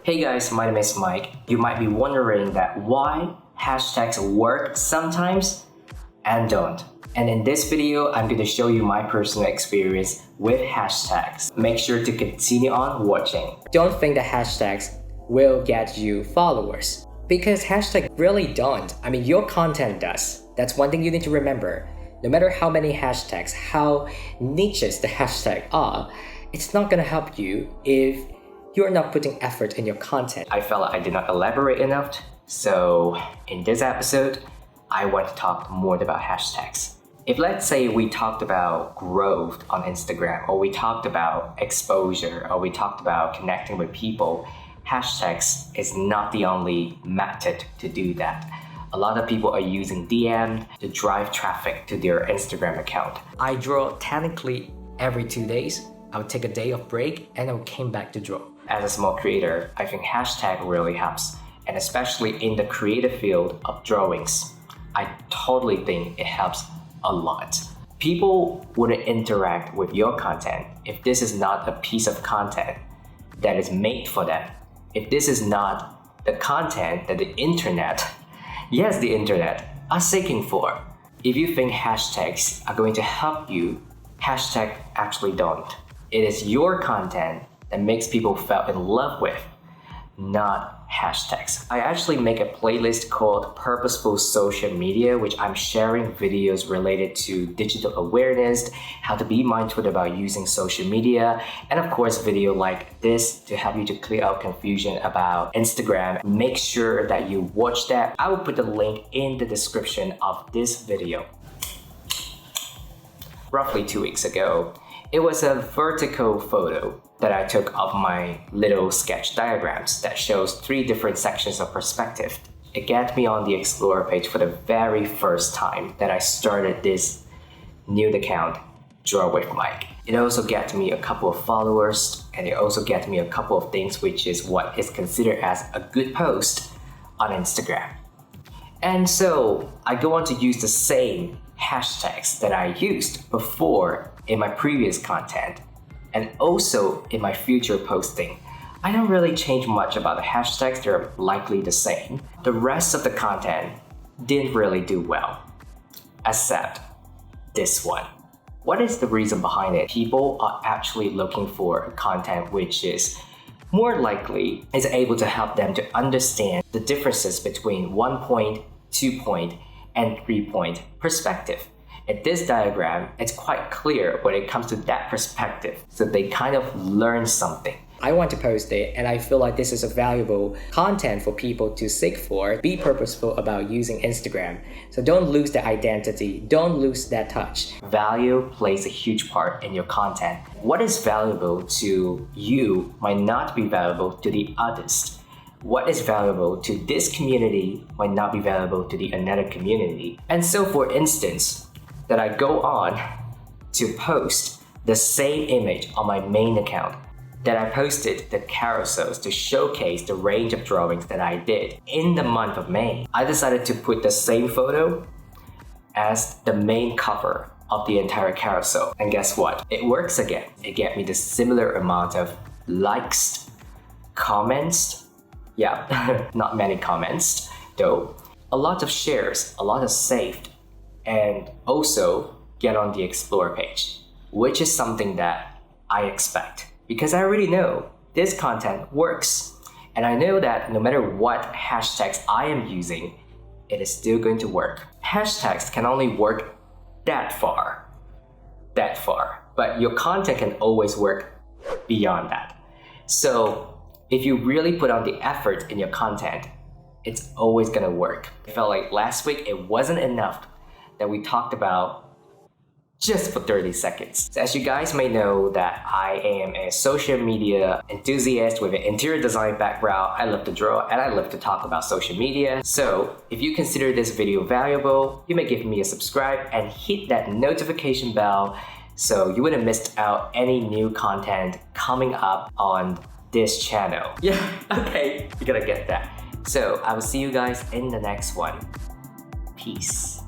Hey guys, my name is Mike. You might be wondering that why hashtags work sometimes and don't. And in this video, I'm going to show you my personal experience with hashtags. Make sure to continue on watching. Don't think that hashtags will get you followers, because hashtags really don't. I mean, your content does. That's one thing you need to remember. No matter how many hashtags, how niches the hashtag are, it's not going to help you if you're not putting effort in your content. I felt like I did not elaborate enough, so in this episode, I want to talk more about hashtags. If let's say we talked about growth on Instagram, or we talked about exposure, or we talked about connecting with people, hashtags is not the only method to do that. A lot of people are using DM to drive traffic to their Instagram account. I draw technically every 2 days. I would take a day of break and I came back to draw. As a small creator, I think hashtag really helps, and especially in the creative field of drawings, I totally think it helps a lot. People wouldn't interact with your content if this is not a piece of content that is made for them. If this is not the content that the internet, yes, the internet, are seeking for. If you think hashtags are going to help you, hashtag actually don't. It is your content that makes people fall in love with, not hashtags. I actually make a playlist called Purposeful Social Media, which I'm sharing videos related to digital awareness, how to be mindful about using social media, and of course video like this to help you to clear out confusion about Instagram. Make sure that you watch that. I will put the link in the description of this video. Roughly 2 weeks ago, it was a vertical photo that I took of my little sketch diagrams that shows 3 different sections of perspective. It got me on the Explorer page for the very first time that I started this new account, Draw with Mike. It also got me a couple of followers, and it also got me a couple of things, which is what is considered as a good post on Instagram. And so I go on to use the same hashtags that I used before in my previous content and also in my future posting. I don't really change much about the hashtags, they're likely the same. The rest of the content didn't really do well, except this one. What is the reason behind it? People are actually looking for content which is more likely is able to help them to understand the differences between 1 point, 2 point, and 3 point perspective. In this diagram, it's quite clear when it comes to that perspective, so they kind of learn something. I want to post it, and I feel like this is a valuable content for people to seek for. Be purposeful about using Instagram. So don't lose the identity, don't lose that touch. Value plays a huge part in your content. What is valuable to you might not be valuable to the others. What is valuable to this community might not be valuable to the another community. And so for instance, that I go on to post the same image on my main account, that I posted the carousels to showcase the range of drawings that I did in the month of May. I decided to put the same photo as the main cover of the entire carousel. And guess what? It works again. It gave me the similar amount of likes, comments, yeah, not many comments though, a lot of shares, a lot of saved, and also get on the Explore page, which is something that I expect because I already know this content works. And I know that no matter what hashtags I am using, it is still going to work. Hashtags can only work that far, but your content can always work beyond that. So if you really put on the effort in your content, it's always gonna work. I felt like last week it wasn't enough that we talked about just for 30 seconds. So as you guys may know that I am a social media enthusiast with an interior design background. I love to draw and I love to talk about social media. So if you consider this video valuable, you may give me a subscribe and hit that notification bell so you wouldn't miss out any new content coming up on this channel. Yeah, okay, you gotta get that. So I will see you guys in the next one. Peace.